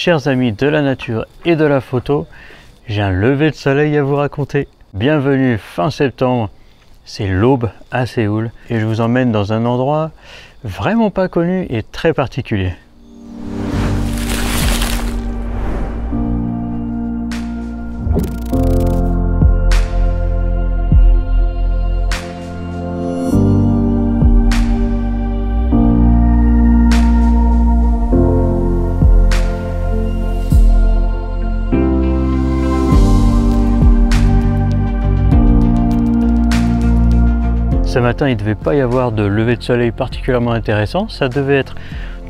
Chers amis de la nature et de la photo, j'ai un lever de soleil à vous raconter. Bienvenue fin septembre, c'est l'aube à Séoul et je vous emmène dans un endroit vraiment pas connu et très particulier. Ce matin, il ne devait pas y avoir de lever de soleil particulièrement intéressant. Ça devait être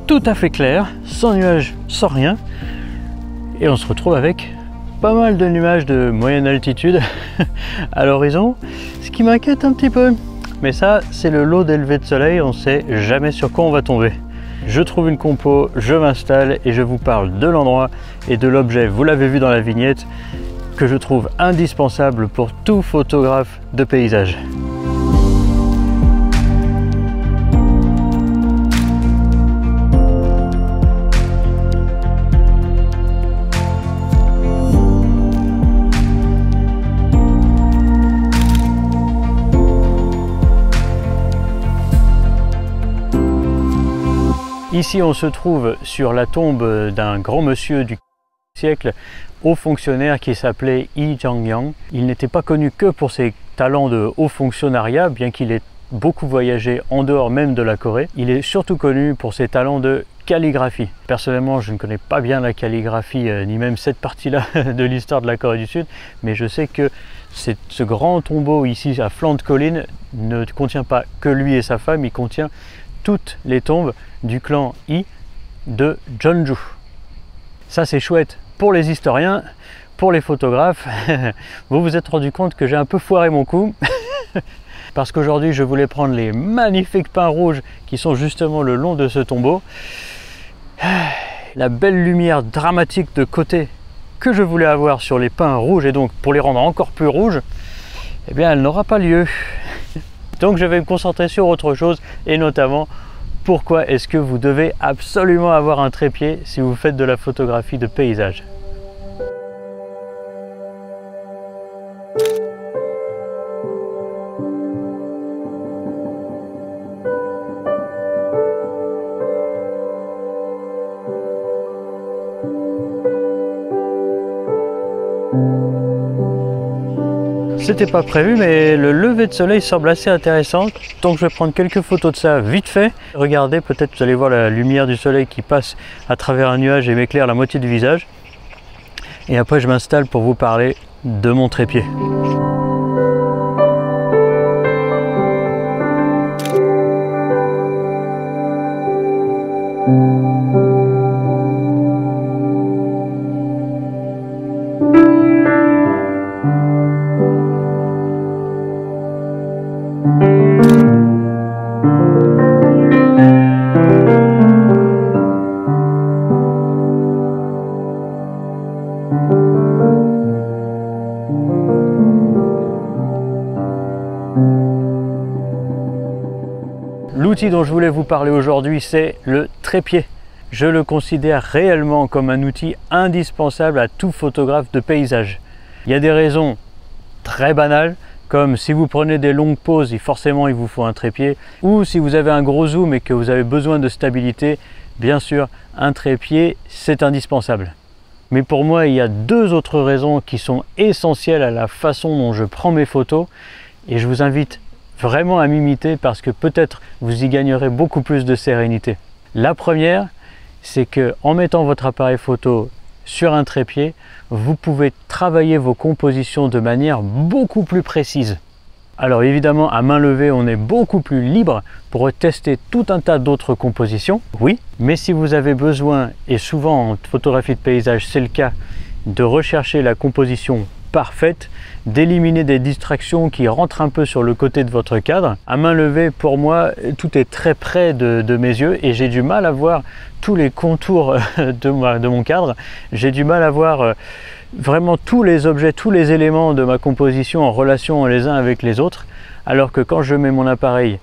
tout à fait clair, sans nuages, sans rien. Et on se retrouve avec pas mal de nuages de moyenne altitude à l'horizon, ce qui m'inquiète un petit peu. Mais ça, c'est le lot des levées de soleil, on ne sait jamais sur quoi on va tomber. Je trouve une compo, je m'installe et je vous parle de l'endroit et de l'objet, vous l'avez vu dans la vignette, que je trouve indispensable pour tout photographe de paysage. Ici, on se trouve sur la tombe d'un grand monsieur du siècle, haut fonctionnaire qui s'appelait Lee Jong-young. Il n'était pas connu que pour ses talents de haut fonctionnariat, bien qu'il ait beaucoup voyagé en dehors même de la Corée. Il est surtout connu pour ses talents de calligraphie. Personnellement, je ne connais pas bien la calligraphie, ni même cette partie-là de l'histoire de la Corée du Sud, mais je sais que ce grand tombeau ici à flanc de colline ne contient pas que lui et sa femme, il contient toutes les tombes du clan Yi de Jeonju. Ça, c'est chouette pour les historiens, pour les photographes. Vous vous êtes rendu compte que j'ai un peu foiré mon coup parce qu'aujourd'hui je voulais prendre les magnifiques pins rouges qui sont justement le long de ce tombeau. La belle lumière dramatique de côté que je voulais avoir sur les pins rouges et donc pour les rendre encore plus rouges, eh bien elle n'aura pas lieu. Donc je vais me concentrer sur autre chose et notamment pourquoi est-ce que vous devez absolument avoir un trépied si vous faites de la photographie de paysage. C'était pas prévu, mais le lever de soleil semble assez intéressant, donc je vais prendre quelques photos de ça vite fait. Regardez, peut-être vous allez voir la lumière du soleil qui passe à travers un nuage et m'éclaire la moitié du visage. Et après je m'installe pour vous parler de mon trépied. L'outil dont je voulais vous parler aujourd'hui, c'est le trépied. Je le considère réellement comme un outil indispensable à tout photographe de paysage. Il y a des raisons très banales, comme si vous prenez des longues pauses, forcément il vous faut un trépied, ou si vous avez un gros zoom et que vous avez besoin de stabilité, bien sûr, un trépied, c'est indispensable. Mais pour moi, il y a deux autres raisons qui sont essentielles à la façon dont je prends mes photos, et je vous invite vraiment à m'imiter parce que peut-être vous y gagnerez beaucoup plus de sérénité. La première, c'est que en mettant votre appareil photo sur un trépied, vous pouvez travailler vos compositions de manière beaucoup plus précise. Alors évidemment, à main levée, on est beaucoup plus libre pour tester tout un tas d'autres compositions, oui, mais si vous avez besoin, et souvent en photographie de paysage c'est le cas, de rechercher la composition parfaite, d'éliminer des distractions qui rentrent un peu sur le côté de votre cadre. À main levée, pour moi, tout est très près de mes yeux et j'ai du mal à voir tous les contours de mon cadre. J'ai du mal à voir vraiment tous les objets, tous les éléments de ma composition en relation les uns avec les autres, alors que quand je mets mon appareil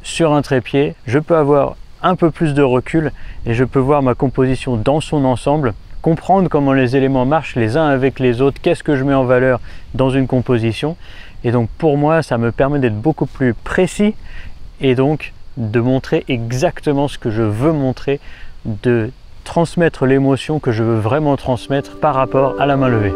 sur un trépied, je peux avoir un peu plus de recul et je peux voir ma composition dans son ensemble comprendre comment les éléments marchent les uns avec les autres, qu'est-ce que je mets en valeur dans une composition. Et donc pour moi, ça me permet d'être beaucoup plus précis et donc de montrer exactement ce que je veux montrer, de transmettre l'émotion que je veux vraiment transmettre par rapport à la main levée.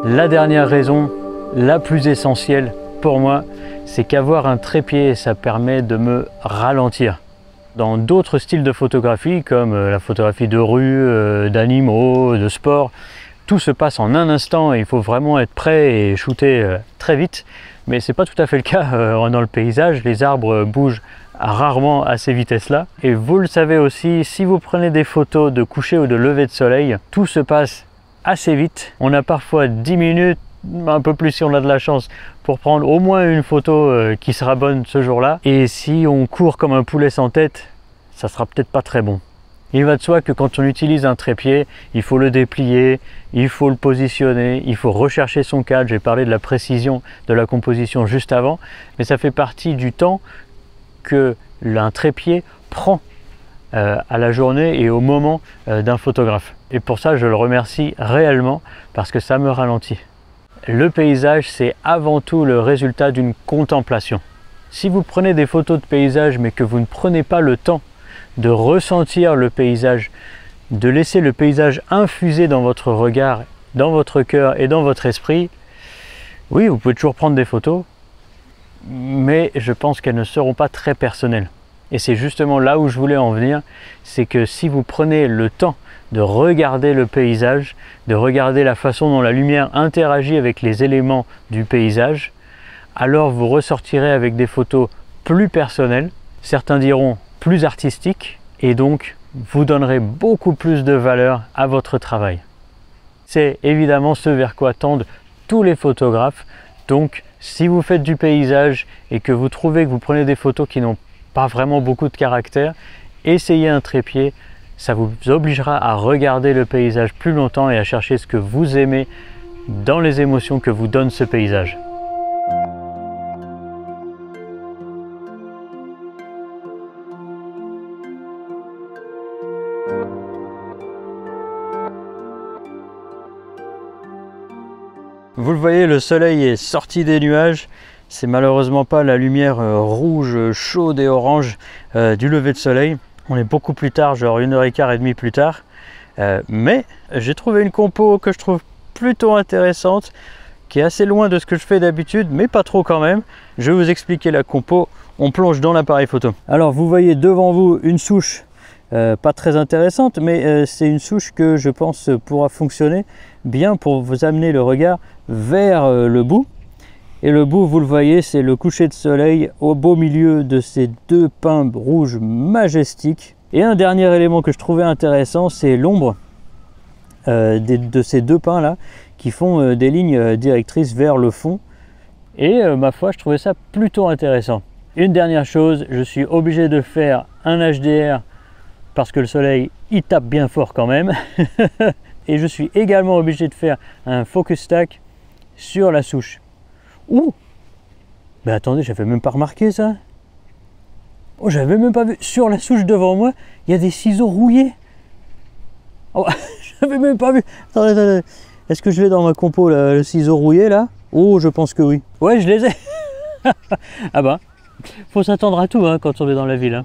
La dernière raison, la plus essentielle pour moi, c'est qu'avoir un trépied, ça permet de me ralentir. Dans d'autres styles de photographie, comme la photographie de rue, d'animaux, de sport, tout se passe en un instant et il faut vraiment être prêt et shooter très vite. Mais c'est pas tout à fait le cas dans le paysage. Les arbres bougent rarement à ces vitesses-là. Et vous le savez aussi, si vous prenez des photos de coucher ou de lever de soleil, tout se passe assez vite. On a parfois 10 minutes, un peu plus si on a de la chance, pour prendre au moins une photo qui sera bonne ce jour-là. Et si on court comme un poulet sans tête, ça sera peut-être pas très bon. Il va de soi que quand on utilise un trépied, il faut le déplier, il faut le positionner, il faut rechercher son cadre. J'ai parlé de la précision de la composition juste avant, mais ça fait partie du temps que un trépied prend à la journée et au moment d'un photographe. Et pour ça, je le remercie réellement parce que ça me ralentit. Le paysage, c'est avant tout le résultat d'une contemplation. Si vous prenez des photos de paysage mais que vous ne prenez pas le temps de ressentir le paysage, de laisser le paysage infuser dans votre regard, dans votre cœur et dans votre esprit, oui, vous pouvez toujours prendre des photos, mais je pense qu'elles ne seront pas très personnelles. Et c'est justement là où je voulais en venir, c'est que si vous prenez le temps de regarder le paysage, de regarder la façon dont la lumière interagit avec les éléments du paysage, alors vous ressortirez avec des photos plus personnelles, certains diront plus artistiques, et donc vous donnerez beaucoup plus de valeur à votre travail. C'est évidemment ce vers quoi tendent tous les photographes. Donc si vous faites du paysage et que vous trouvez que vous prenez des photos qui n'ont pas vraiment beaucoup de caractère, essayez un trépied, ça vous obligera à regarder le paysage plus longtemps et à chercher ce que vous aimez dans les émotions que vous donne ce paysage. Vous le voyez, le soleil est sorti des nuages. C'est malheureusement pas la lumière rouge, chaude et orange du lever de soleil. On est beaucoup plus tard, genre 1h15 plus tard. Mais j'ai trouvé une compo que je trouve plutôt intéressante, qui est assez loin de ce que je fais d'habitude, mais pas trop quand même. Je vais vous expliquer la compo. On plonge dans l'appareil photo. Alors vous voyez devant vous une souche pas très intéressante, mais c'est une souche que je pense pourra fonctionner bien pour vous amener le regard vers le bout. Et le bout, vous le voyez, c'est le coucher de soleil au beau milieu de ces deux pins rouges majestiques. Et un dernier élément que je trouvais intéressant, c'est l'ombre de ces deux pins là qui font des lignes directrices vers le fond. Et ma foi, je trouvais ça plutôt intéressant. Une dernière chose, je suis obligé de faire un HDR parce que le soleil il tape bien fort quand même. Et je suis également obligé de faire un focus stack sur la souche. Ouh! Mais attendez, j'avais même pas remarqué ça. Oh, j'avais même pas vu. Sur la souche devant moi, il y a des ciseaux rouillés. Oh, j'avais même pas vu. Attendez, attendez. Est-ce que je l'ai dans ma compo, le ciseau rouillé là? Oh, je pense que oui. Ouais, je les ai. Ah bah, faut s'attendre à tout hein, quand on est dans la ville. Hein.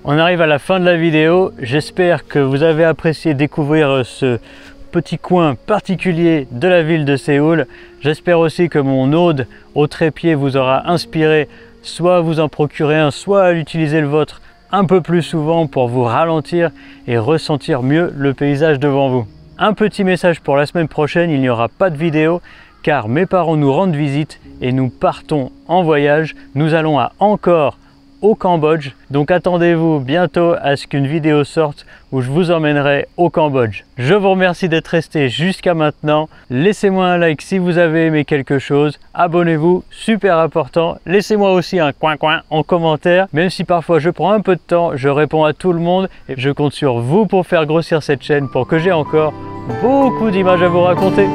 On arrive à la fin de la vidéo, j'espère que vous avez apprécié découvrir ce petit coin particulier de la ville de Séoul. J'espère aussi que mon ode au trépied vous aura inspiré, soit à vous en procurer un, soit à utiliser le vôtre un peu plus souvent pour vous ralentir et ressentir mieux le paysage devant vous. Un petit message pour la semaine prochaine, il n'y aura pas de vidéo car mes parents nous rendent visite et nous partons en voyage. Nous allons à Angkor au Cambodge. Donc attendez-vous bientôt à ce qu'une vidéo sorte où je vous emmènerai au Cambodge. Je vous remercie d'être resté jusqu'à maintenant. Laissez-moi un like si vous avez aimé quelque chose. Abonnez-vous, super important. Laissez-moi aussi un coin en commentaire. Même si parfois je prends un peu de temps, je réponds à tout le monde et je compte sur vous pour faire grossir cette chaîne pour que j'ai encore beaucoup d'images à vous raconter.